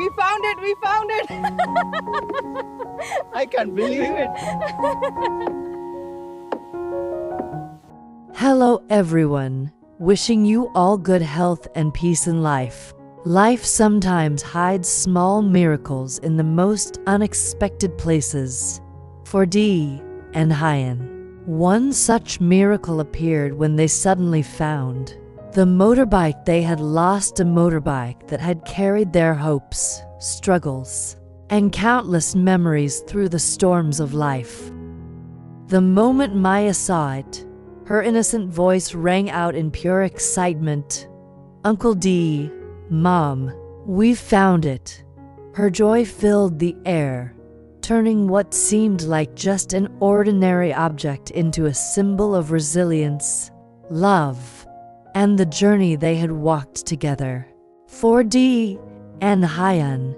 We found it! We found it! I can't believe it. Hello everyone, wishing you all good health and peace in life. Life sometimes hides small miracles in the most unexpected places. For Dee and Hyan, one such miracle appeared when they suddenly found the motorbike they had lost, a motorbike that had carried their hopes, struggles, and countless memories through the storms of life. The moment Maya saw it, her innocent voice rang out in pure excitement. "Uncle Dee, Mom, we've found it." Her joy filled the air, turning what seemed like just an ordinary object into a symbol of resilience, love, and the journey they had walked together. For Dee and Hyan,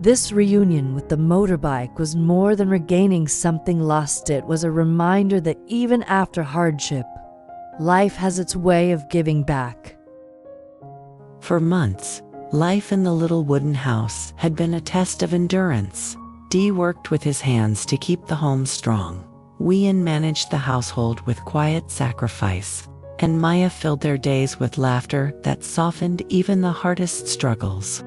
this reunion with the motorbike was more than regaining something lost. It was a reminder that even after hardship, life has its way of giving back. For months, life in the little wooden house had been a test of endurance. Dee worked with his hands to keep the home strong. Hyan managed the household with quiet sacrifice, and Maya filled their days with laughter that softened even the hardest struggles.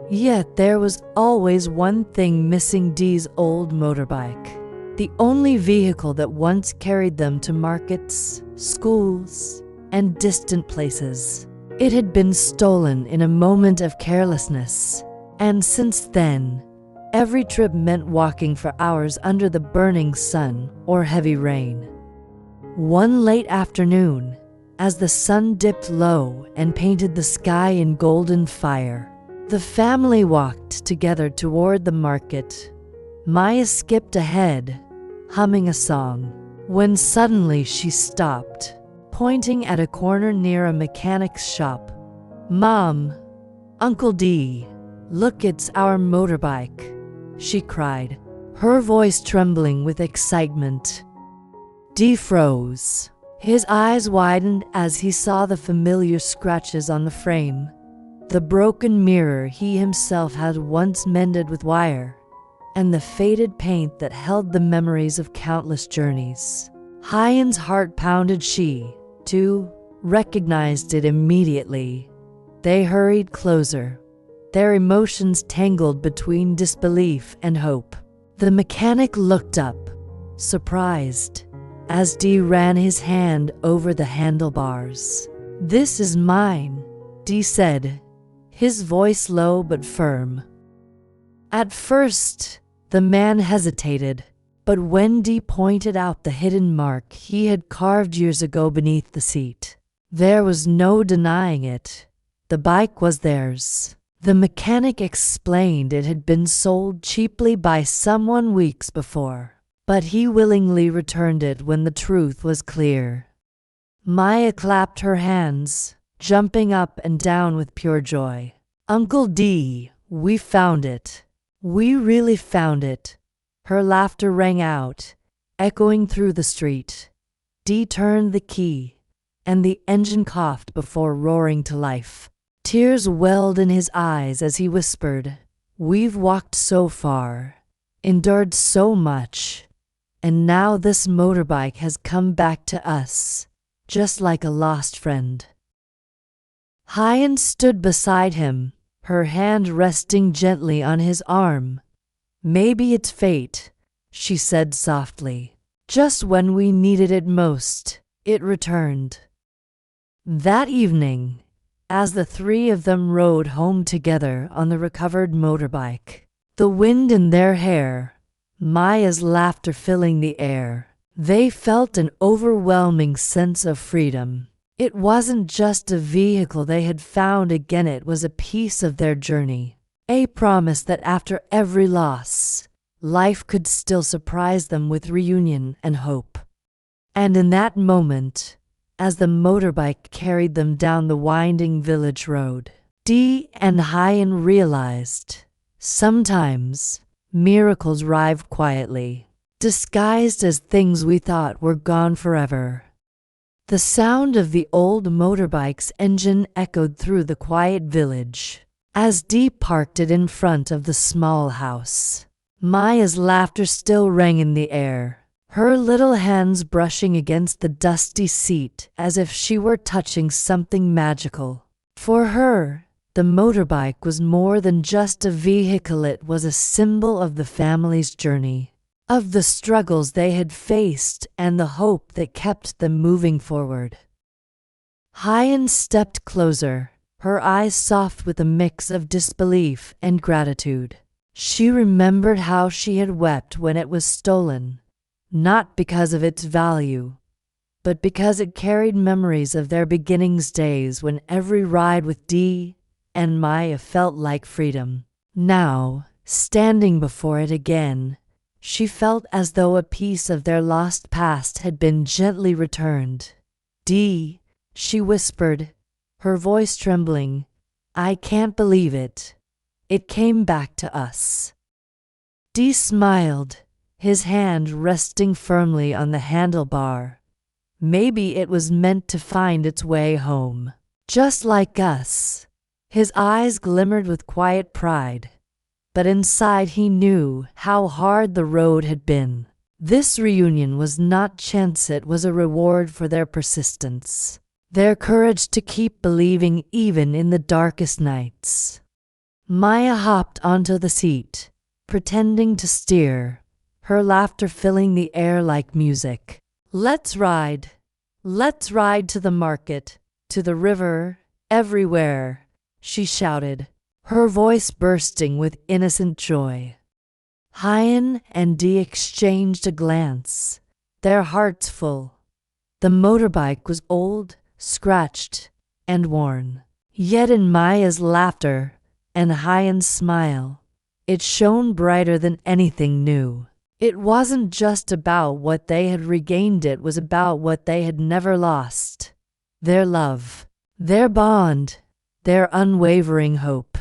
Yet there was always one thing missing: Dee's old motorbike. The only vehicle that once carried them to markets, schools, and distant places. It had been stolen in a moment of carelessness, and since then, every trip meant walking for hours under the burning sun or heavy rain. One late afternoon, as the sun dipped low and painted the sky in golden fire, the family walked together toward the market. Maya skipped ahead, humming a song, when suddenly she stopped, pointing at a corner near a mechanic's shop. "Mom, Uncle Dee, look, it's our motorbike," she cried, her voice trembling with excitement. Dee froze. His eyes widened as he saw the familiar scratches on the frame, the broken mirror he himself had once mended with wire, and the faded paint that held the memories of countless journeys. Hyan's heart pounded. She, too, recognized it immediately. They hurried closer, their emotions tangled between disbelief and hope. The mechanic looked up, surprised, as Dee ran his hand over the handlebars. "This is mine," Dee said, his voice low but firm. At first, the man hesitated, but when Dee pointed out the hidden mark he had carved years ago beneath the seat, there was no denying it. The bike was theirs. The mechanic explained it had been sold cheaply by someone weeks before, but he willingly returned it when the truth was clear. Maya clapped her hands, jumping up and down with pure joy. "Uncle Dee, we found it. We really found it." Her laughter rang out, echoing through the street. Dee turned the key, and the engine coughed before roaring to life. Tears welled in his eyes as he whispered, "We've walked so far, endured so much, and now this motorbike has come back to us, just like a lost friend." Hyan stood beside him, her hand resting gently on his arm. "Maybe it's fate," she said softly. "Just when we needed it most, it returned." That evening, as the three of them rode home together on the recovered motorbike, the wind in their hair, Maya's laughter filling the air, they felt an overwhelming sense of freedom. It wasn't just a vehicle they had found again, it was a piece of their journey, a promise that after every loss, life could still surprise them with reunion and hope. And in that moment, as the motorbike carried them down the winding village road, Dee and Hyan realized, sometimes miracles arrive quietly, disguised as things we thought were gone forever. The sound of the old motorbike's engine echoed through the quiet village, As Dee parked it in front of the small house, Maya's laughter still rang in the air, her little hands brushing against the dusty seat as if she were touching something magical. For her, the motorbike was more than just a vehicle. It was a symbol of the family's journey, of the struggles they had faced and the hope that kept them moving forward. Hyen stepped closer, her eyes soft with a mix of disbelief and gratitude. She remembered how she had wept when it was stolen, not because of its value, but because it carried memories of their beginnings days when every ride with Dee and Maya felt like freedom. Now, standing before it again, she felt as though a piece of their lost past had been gently returned. "Dee," she whispered, her voice trembling, "I can't believe it. It came back to us." Dee smiled, his hand resting firmly on the handlebar. Maybe it was meant to find its way home. Just like us. His eyes glimmered with quiet pride, but inside he knew how hard the road had been. This reunion was not chance, it was a reward for their persistence, their courage to keep believing even in the darkest nights. Maya hopped onto the seat, pretending to steer, her laughter filling the air like music. Let's ride to the market, to the river, everywhere," she shouted, her voice bursting with innocent joy. Hyen and Dee exchanged a glance, their hearts full. The motorbike was old, scratched, and worn. Yet in Maya's laughter and Hyen's smile, it shone brighter than anything new. It wasn't just about what they had regained, it was about what they had never lost. Their love, their bond, their unwavering hope.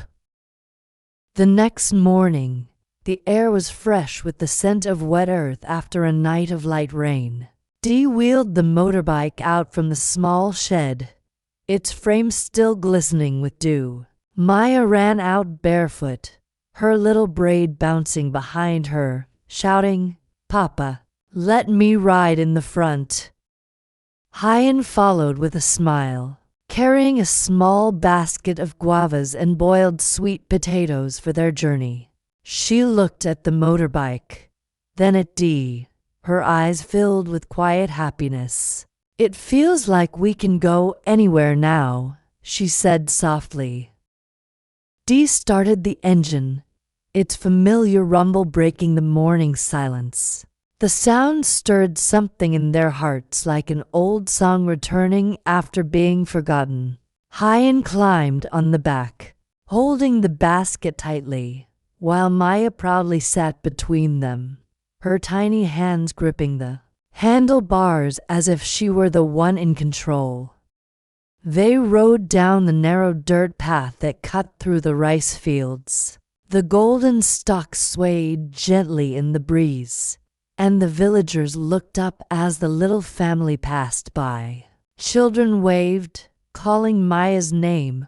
The next morning, the air was fresh with the scent of wet earth after a night of light rain. Dee wheeled the motorbike out from the small shed, its frame still glistening with dew. Maya ran out barefoot, her little braid bouncing behind her, shouting, "Papa, let me ride in the front." Hyen followed with a smile, carrying a small basket of guavas and boiled sweet potatoes for their journey. She looked at the motorbike, then at Dee, her eyes filled with quiet happiness. "It feels like we can go anywhere now," she said softly. Dee started the engine, its familiar rumble breaking the morning silence. The sound stirred something in their hearts, like an old song returning after being forgotten. Hyen climbed on the back, holding the basket tightly, while Maya proudly sat between them, her tiny hands gripping the handlebars as if she were the one in control. They rode down the narrow dirt path that cut through the rice fields. The golden stalks swayed gently in the breeze, and the villagers looked up as the little family passed by. Children waved, calling Maya's name,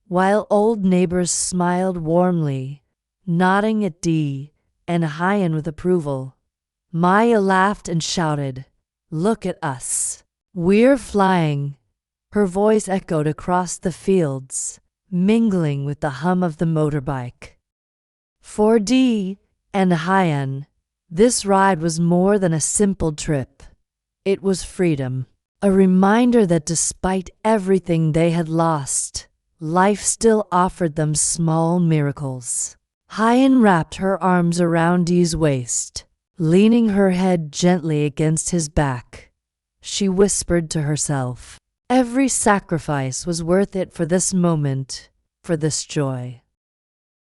while old neighbors smiled warmly, nodding at Dee and Hyen with approval. Maya laughed and shouted, "Look at us. We're flying." Her voice echoed across the fields, mingling with the hum of the motorbike. For Dee and Hyen, this ride was more than a simple trip. It was freedom, a reminder that despite everything they had lost, life still offered them small miracles. Hyen wrapped her arms around Dee's waist, leaning her head gently against his back. She whispered to herself, every sacrifice was worth it for this moment, for this joy.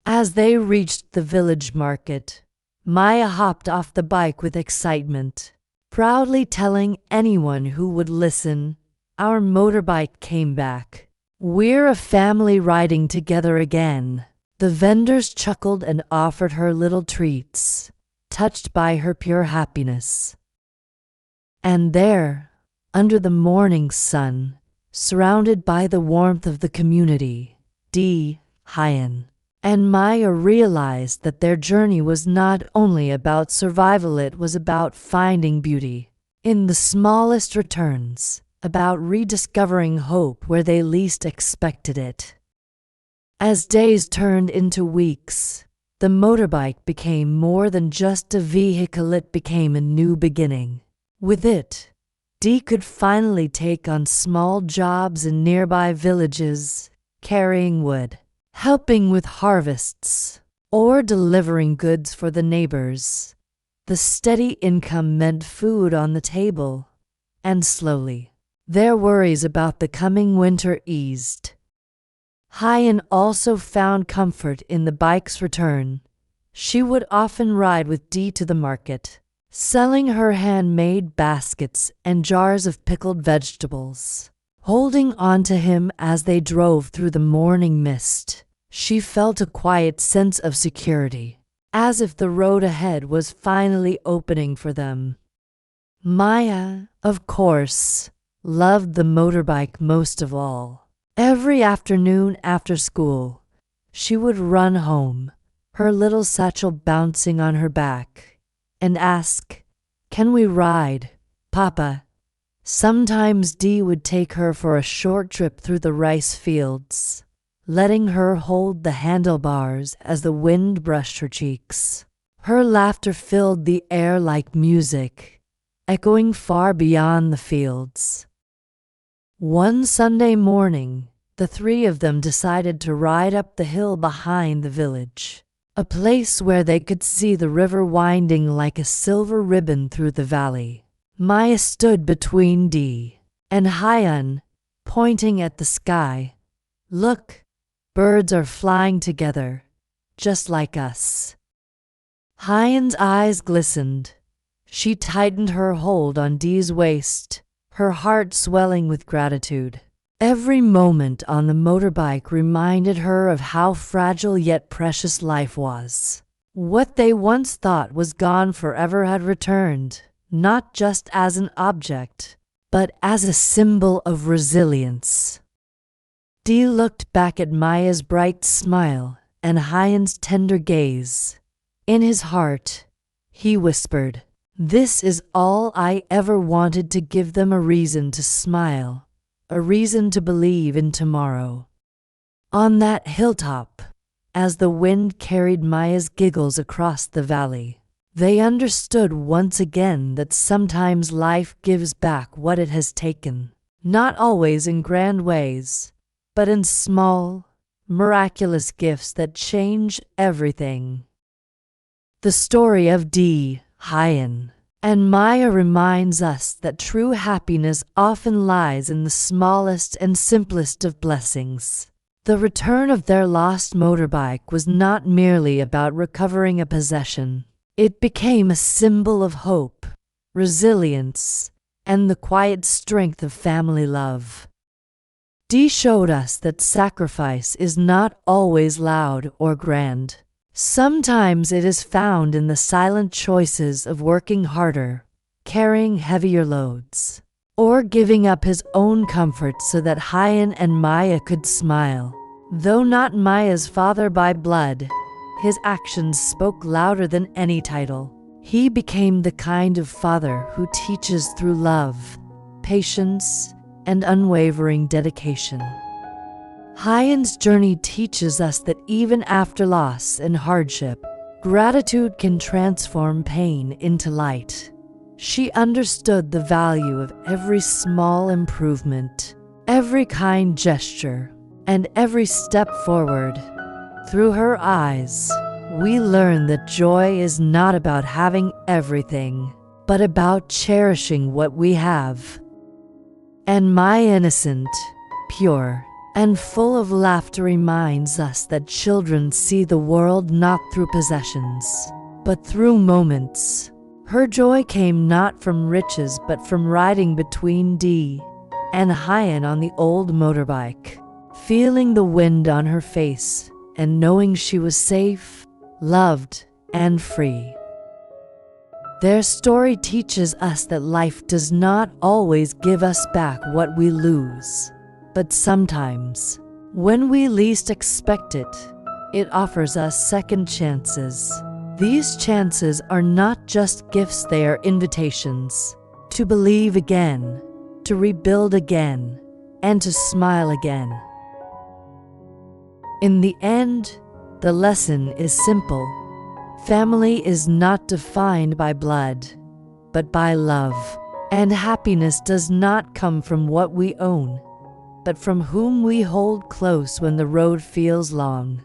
As they reached the village market, Maya hopped off the bike with excitement, proudly telling anyone who would listen, "Our motorbike came back. We're a family riding together again." The vendors chuckled and offered her little treats, touched by her pure happiness. And there, under the morning sun, surrounded by the warmth of the community, Dee, Hyan and Maya realized that their journey was not only about survival, it was about finding beauty in the smallest returns, about rediscovering hope where they least expected it. As days turned into weeks, the motorbike became more than just a vehicle, it became a new beginning. With it, Dee could finally take on small jobs in nearby villages, carrying wood, helping with harvests, or delivering goods for the neighbors. The steady income meant food on the table, and slowly, their worries about the coming winter eased. Hyan also found comfort in the bike's return. She would often ride with Dee to the market, selling her handmade baskets and jars of pickled vegetables. Holding on to him as they drove through the morning mist, she felt a quiet sense of security, as if the road ahead was finally opening for them. Maya, of course, loved the motorbike most of all. Every afternoon after school, she would run home, her little satchel bouncing on her back, and ask, "Can we ride, Papa?" Sometimes Dee would take her for a short trip through the rice fields, letting her hold the handlebars as the wind brushed her cheeks. Her laughter filled the air like music, echoing far beyond the fields. One Sunday morning, the three of them decided to ride up the hill behind the village, a place where they could see the river winding like a silver ribbon through the valley. Maya stood between Dee and Hyan, pointing at the sky. "Look, birds are flying together, just like us." Hyan's eyes glistened. She tightened her hold on Dee's waist, her heart swelling with gratitude. Every moment on the motorbike reminded her of how fragile yet precious life was. What they once thought was gone forever had returned, not just as an object, but as a symbol of resilience. Dee looked back at Maya's bright smile and Hyan's tender gaze. In his heart, he whispered, "This is all I ever wanted, to give them a reason to smile, a reason to believe in tomorrow." On that hilltop, as the wind carried Maya's giggles across the valley, they understood once again that sometimes life gives back what it has taken, not always in grand ways, but in small, miraculous gifts that change everything. The story of Dee, Hyan, and Maya reminds us that true happiness often lies in the smallest and simplest of blessings. The return of their lost motorbike was not merely about recovering a possession. It became a symbol of hope, resilience, and the quiet strength of family love. Dee showed us that sacrifice is not always loud or grand. Sometimes it is found in the silent choices of working harder, carrying heavier loads, or giving up his own comfort so that Hyan and Maya could smile. Though not Maya's father by blood, his actions spoke louder than any title. He became the kind of father who teaches through love, patience, and unwavering dedication. Hyan's journey teaches us that even after loss and hardship, gratitude can transform pain into light. She understood the value of every small improvement, every kind gesture, and every step forward. Through her eyes, we learn that joy is not about having everything, but about cherishing what we have. And my innocent, pure, and full of laughter reminds us that children see the world not through possessions, but through moments. Her joy came not from riches but from riding between Dee and Hyan on the old motorbike, feeling the wind on her face and knowing she was safe, loved, and free. Their story teaches us that life does not always give us back what we lose, but sometimes When we least expect it, it offers us second chances. These chances are not just gifts, they are invitations to believe again, to rebuild again, and to smile again. In the end, the lesson is simple. Family is not defined by blood, but by love. And happiness does not come from what we own, but from whom we hold close when the road feels long.